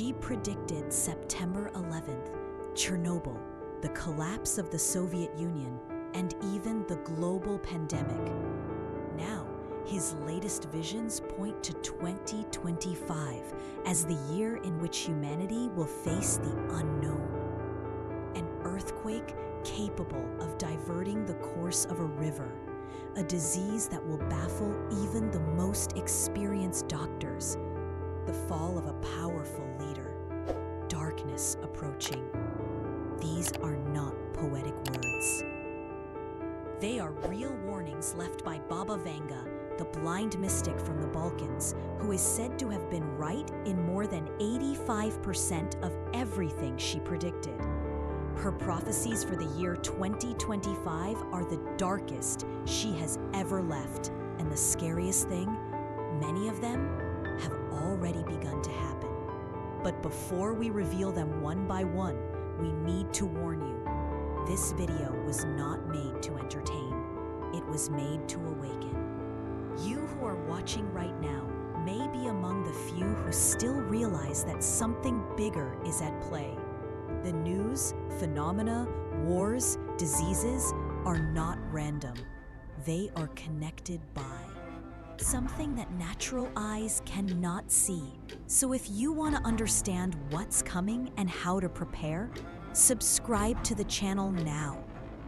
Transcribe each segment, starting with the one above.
She predicted September 11th, Chernobyl, the collapse of the Soviet Union, and even the global pandemic. Now, his latest visions point to 2025 as the year in which humanity will face the unknown. An earthquake capable of diverting the course of a river, a disease that will baffle even the most experienced doctors, the fall of a powerful leader, darkness approaching. These are not poetic words. They are real warnings left by Baba Vanga, the blind mystic from the Balkans, who is said to have been right in more than 85% of everything she predicted. Her prophecies for the year 2025 are the darkest she has ever left, and the scariest thing, many of them have already begun to happen. But before we reveal them one by one, we need to warn you. This video was not made to entertain. It was made to awaken. You who are watching right now may be among the few who still realize that something bigger is at play. The news, phenomena, wars, diseases are not random. They are connected by something that natural eyes cannot see. So if you want to understand what's coming and how to prepare, subscribe to the channel now.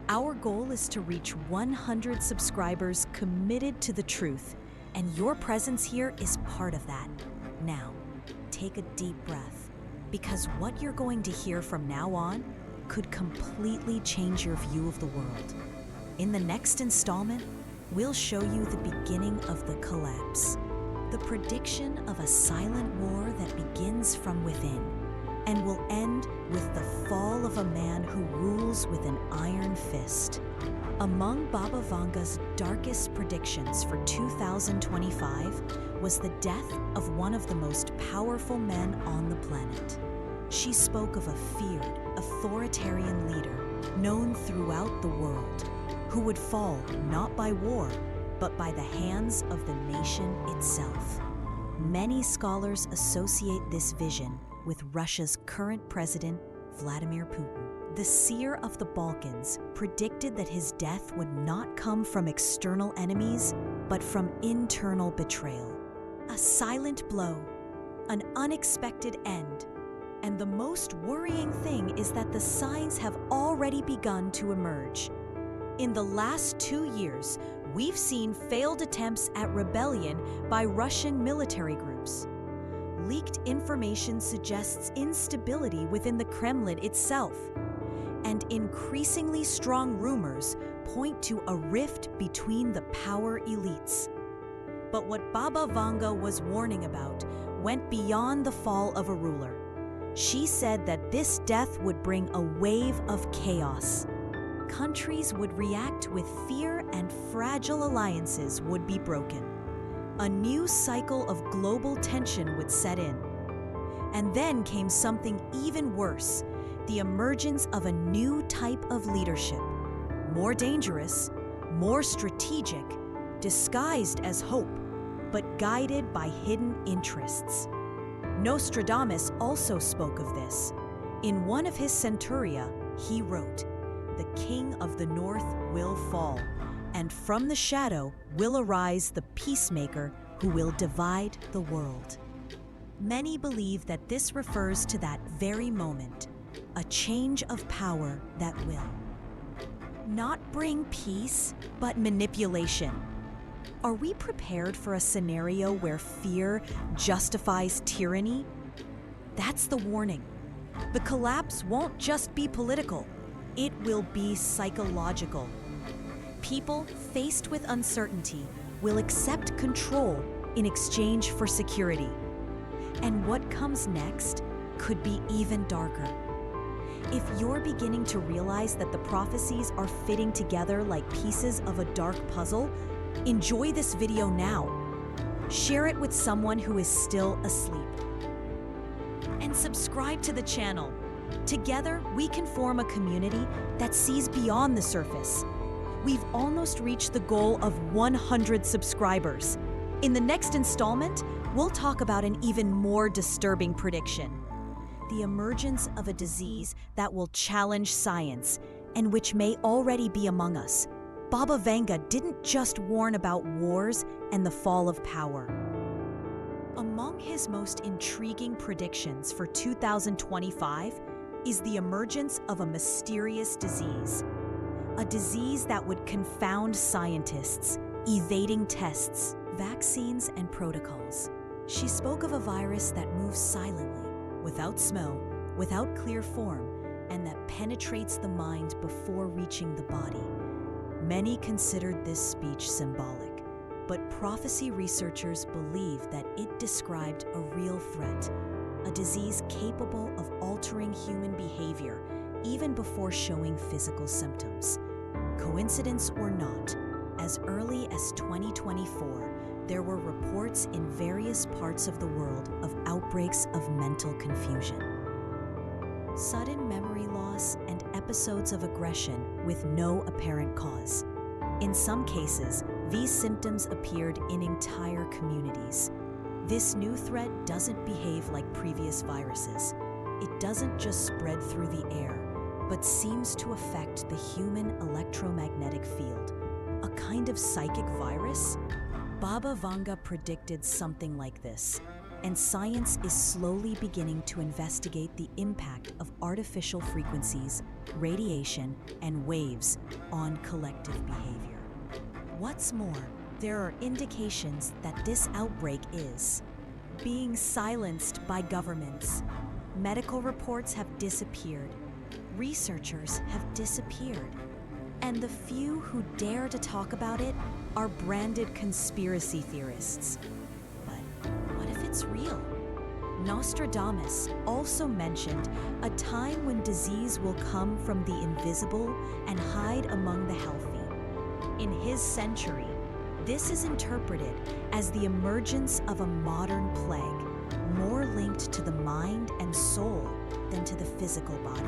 Our goal is to reach 100 subscribers committed to the truth, and your presence here is part of that. Now, take a deep breath, because what you're going to hear from now on could completely change your view of the world. In the next installment, we'll show you the beginning of the collapse, the prediction of a silent war that begins from within, and will end with the fall of a man who rules with an iron fist. Among Baba Vanga's darkest predictions for 2025 was the death of one of the most powerful men on the planet. She spoke of a feared, authoritarian leader known throughout the world, who would fall not by war, but by the hands of the nation itself. Many scholars associate this vision with Russia's current president, Vladimir Putin. The seer of the Balkans predicted that his death would not come from external enemies, but from internal betrayal. A silent blow, an unexpected end. And the most worrying thing is that the signs have already begun to emerge. In the last 2 years, we've seen failed attempts at rebellion by Russian military groups. Leaked information suggests instability within the Kremlin itself, and increasingly strong rumors point to a rift between the power elites. But what Baba Vanga was warning about went beyond the fall of a ruler. She said that this death would bring a wave of chaos. Countries would react with fear and fragile alliances would be broken. A new cycle of global tension would set in. And then came something even worse, the emergence of a new type of leadership. More dangerous, more strategic, disguised as hope, but guided by hidden interests. Nostradamus also spoke of this. In one of his Centuria, he wrote, "The king of the north will fall, and from the shadow will arise the peacemaker who will divide the world." Many believe that this refers to that very moment, a change of power that will not bring peace, but manipulation. Are we prepared for a scenario where fear justifies tyranny? That's the warning. The collapse won't just be political, it will be psychological. People faced with uncertainty will accept control in exchange for security. And what comes next could be even darker. If you're beginning to realize that the prophecies are fitting together like pieces of a dark puzzle, enjoy this video now. Share it with someone who is still asleep. And subscribe to the channel. Together, we can form a community that sees beyond the surface. We've almost reached the goal of 100 subscribers. In the next installment, we'll talk about an even more disturbing prediction: the emergence of a disease that will challenge science and which may already be among us. Baba Vanga didn't just warn about wars and the fall of power. Among his most intriguing predictions for 2025 is the emergence of a mysterious disease. A disease that would confound scientists, evading tests, vaccines, and protocols. She spoke of a virus that moves silently, without smell, without clear form, and that penetrates the mind before reaching the body. Many considered this speech symbolic, but prophecy researchers believe that it described a real threat, a disease capable of altering human behavior even before showing physical symptoms. Coincidence or not, as early as 2024, there were reports in various parts of the world of outbreaks of mental confusion. Sudden memory loss and episodes of aggression with no apparent cause. In some cases, these symptoms appeared in entire communities. This new threat doesn't behave like previous viruses. It doesn't just spread through the air, but seems to affect the human electromagnetic field. A kind of psychic virus? Baba Vanga predicted something like this, and science is slowly beginning to investigate the impact of artificial frequencies, radiation, and waves on collective behavior. What's more, there are indications that this outbreak is being silenced by governments. Medical reports have disappeared. Researchers have disappeared. And the few who dare to talk about it are branded conspiracy theorists. But what if it's real? Nostradamus also mentioned a time when disease will come from the invisible and hide among the healthy. In his century, this is interpreted as the emergence of a modern plague, more linked to the mind and soul than to the physical body.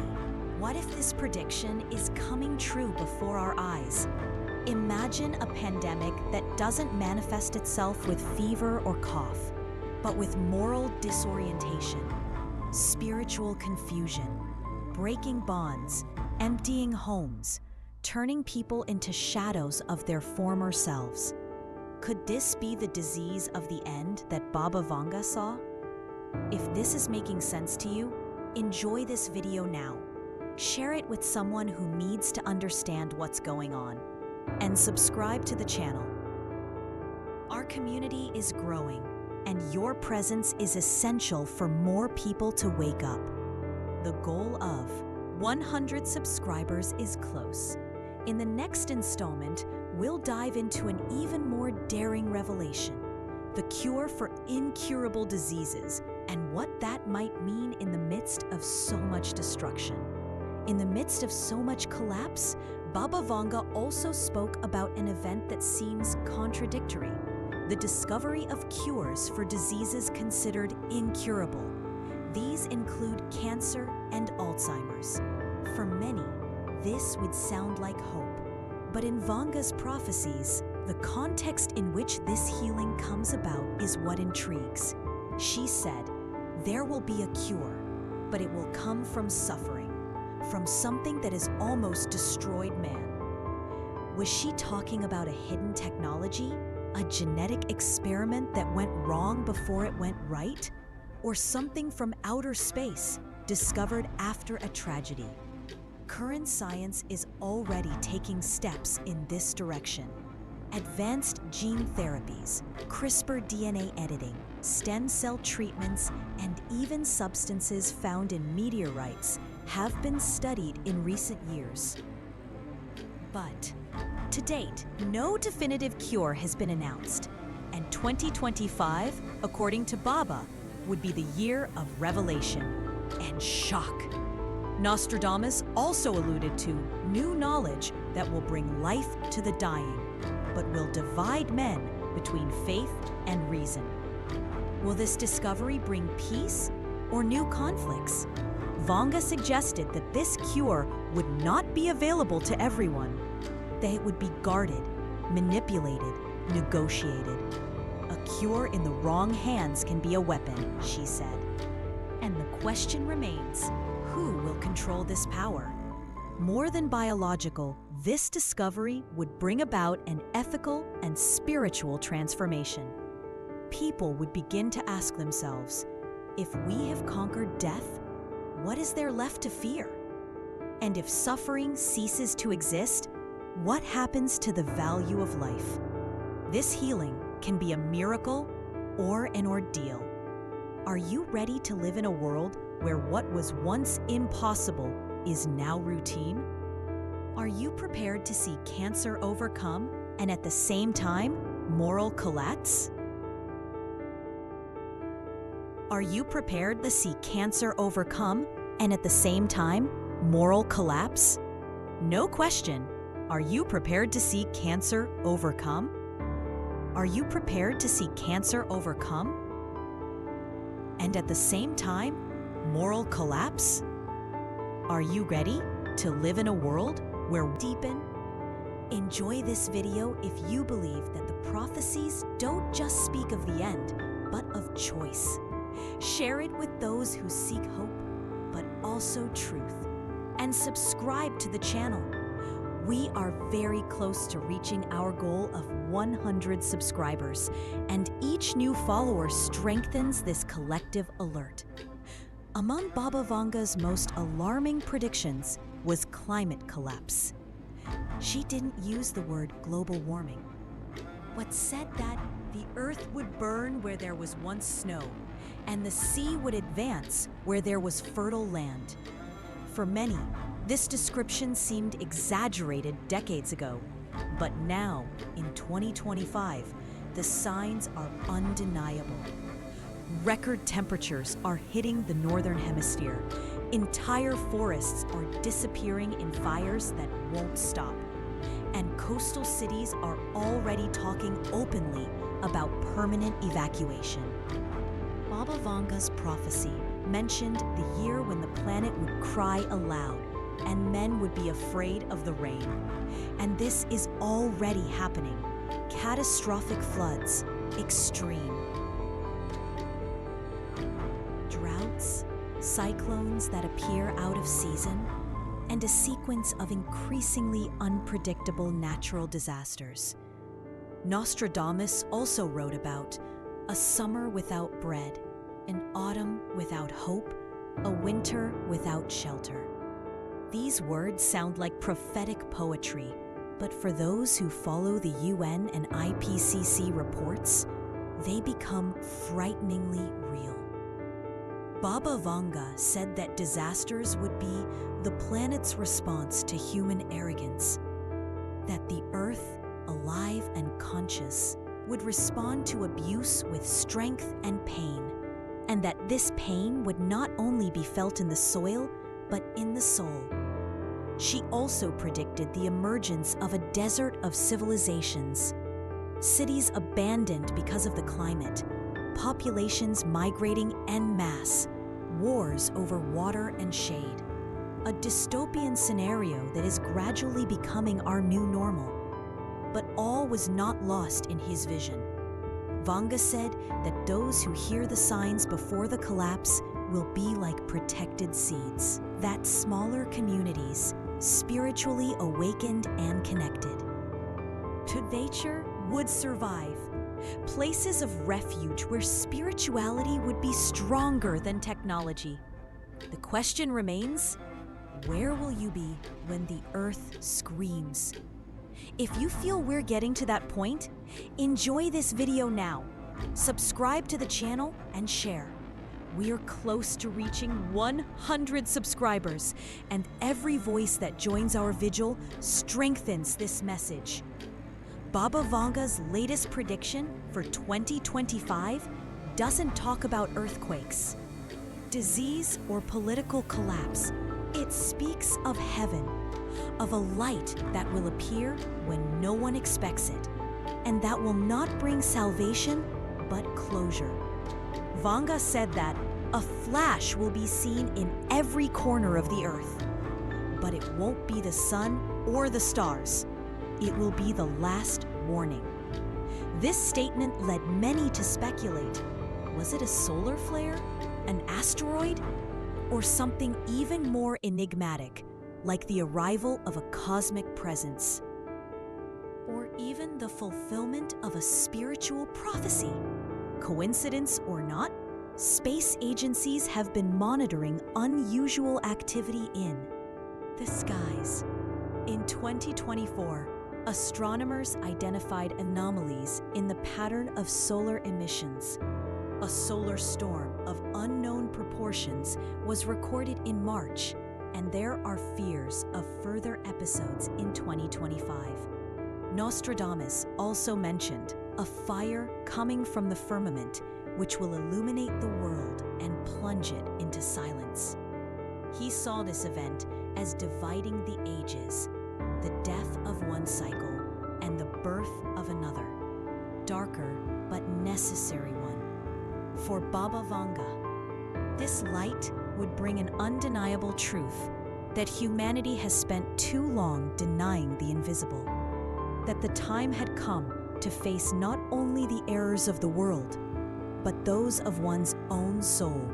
What if this prediction is coming true before our eyes? Imagine a pandemic that doesn't manifest itself with fever or cough, but with moral disorientation, spiritual confusion, breaking bonds, emptying homes, turning people into shadows of their former selves. Could this be the disease of the end that Baba Vanga saw? If this is making sense to you, enjoy this video now. Share it with someone who needs to understand what's going on, and subscribe to the channel. Our community is growing, and your presence is essential for more people to wake up. The goal of 100 subscribers is close. In the next installment, we'll dive into an even more daring revelation, the cure for incurable diseases, and what that might mean in the midst of so much destruction. In the midst of so much collapse, Baba Vanga also spoke about an event that seems contradictory: the discovery of cures for diseases considered incurable. These include cancer and Alzheimer's. For many, this would sound like hope. But in Vanga's prophecies, the context in which this healing comes about is what intrigues. She said, there will be a cure, but it will come from suffering, from something that has almost destroyed man. Was she talking about a hidden technology, a genetic experiment that went wrong before it went right? Or something from outer space, discovered after a tragedy? Current science is already taking steps in this direction. Advanced gene therapies, CRISPR DNA editing, stem cell treatments, and even substances found in meteorites have been studied in recent years. But to date, no definitive cure has been announced, and 2025, according to Baba, would be the year of revelation and shock. Nostradamus also alluded to new knowledge that will bring life to the dying, but will divide men between faith and reason. Will this discovery bring peace or new conflicts? Vanga suggested that this cure would not be available to everyone, that it would be guarded, manipulated, negotiated. A cure in the wrong hands can be a weapon, she said. And the question remains, who will control this power? More than biological, this discovery would bring about an ethical and spiritual transformation. People would begin to ask themselves, if we have conquered death, what is there left to fear? And if suffering ceases to exist, what happens to the value of life? This healing can be a miracle or an ordeal. Are you ready to live in a world where what was once impossible is now routine? Are you prepared to see cancer overcome and at the same time, moral collapse? Are you prepared to see cancer overcome and at the same time, moral collapse? No question. Are you prepared to see cancer overcome? Are you prepared to see cancer overcome? And at the same time, moral collapse? Are you ready to live in a world where deepen? Enjoy this video if you believe that the prophecies don't just speak of the end, but of choice. Share it with those who seek hope, but also truth. And subscribe to the channel. We are very close to reaching our goal of 100 subscribers, and each new follower strengthens this collective alert. Among Baba Vanga's most alarming predictions was climate collapse. She didn't use the word global warming, but said that the earth would burn where there was once snow, and the sea would advance where there was fertile land. For many, this description seemed exaggerated decades ago, but now, in 2025, the signs are undeniable. Record temperatures are hitting the northern hemisphere. Entire forests are disappearing in fires that won't stop. And coastal cities are already talking openly about permanent evacuation. Baba Vanga's prophecy mentioned the year when the planet would cry aloud and men would be afraid of the rain. And this is already happening. Catastrophic floods, extreme droughts, cyclones that appear out of season, and a sequence of increasingly unpredictable natural disasters. Nostradamus also wrote about a summer without bread, an autumn without hope, a winter without shelter. These words sound like prophetic poetry, but for those who follow the UN and IPCC reports, they become frighteningly real. Baba Vanga said that disasters would be the planet's response to human arrogance, that the Earth, alive and conscious, would respond to abuse with strength and pain, and that this pain would not only be felt in the soil, but in the soul. She also predicted the emergence of a desert of civilizations, cities abandoned because of the climate, populations migrating en masse, wars over water and shade, a dystopian scenario that is gradually becoming our new normal. But all was not lost in his vision. Vanga said that those who hear the signs before the collapse will be like protected seeds, that smaller communities, spiritually awakened and connected, to nature would survive, places of refuge where spirituality would be stronger than technology. The question remains, where will you be when the earth screams? If you feel we're getting to that point, enjoy this video now. Subscribe to the channel and share. We are close to reaching 100 subscribers, and every voice that joins our vigil strengthens this message. Baba Vanga's latest prediction for 2025 doesn't talk about earthquakes, disease, or political collapse. It speaks of heaven, of a light that will appear when no one expects it, and that will not bring salvation, but closure. Vanga said that a flash will be seen in every corner of the earth, but it won't be the sun or the stars. It will be the last warning. This statement led many to speculate. Was it a solar flare? An asteroid? Or something even more enigmatic, like the arrival of a cosmic presence? Or even the fulfillment of a spiritual prophecy? Coincidence or not, space agencies have been monitoring unusual activity in the skies. In 2024, astronomers identified anomalies in the pattern of solar emissions. A solar storm of unknown proportions was recorded in March, and there are fears of further episodes in 2025. Nostradamus also mentioned a fire coming from the firmament which will illuminate the world and plunge it into silence. He saw this event as dividing the ages, the death of one cycle and the birth of another, darker but necessary one. For Baba Vanga, this light would bring an undeniable truth that humanity has spent too long denying the invisible, that the time had come to face not only the errors of the world, but those of one's own soul.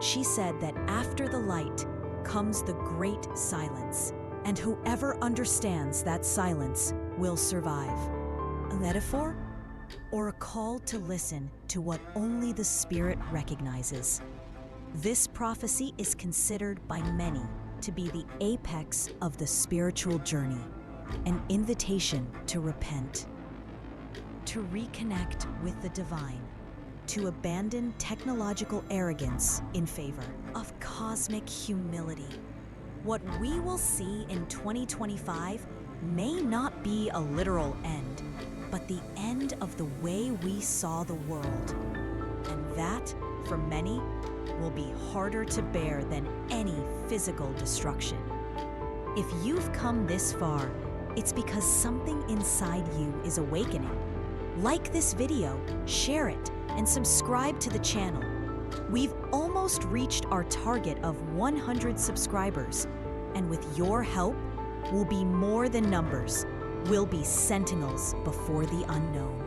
She said that after the light comes the great silence, and whoever understands that silence will survive. A metaphor? Or a call to listen to what only the Spirit recognizes? This prophecy is considered by many to be the apex of the spiritual journey, an invitation to repent, to reconnect with the divine, to abandon technological arrogance in favor of cosmic humility. What we will see in 2025 may not be a literal end, but the end of the way we saw the world. And that, for many, will be harder to bear than any physical destruction. If you've come this far, it's because something inside you is awakening. Like this video, share it, and subscribe to the channel. We've almost reached our target of 100 subscribers, and with your help, we'll be more than numbers. We'll be sentinels before the unknown.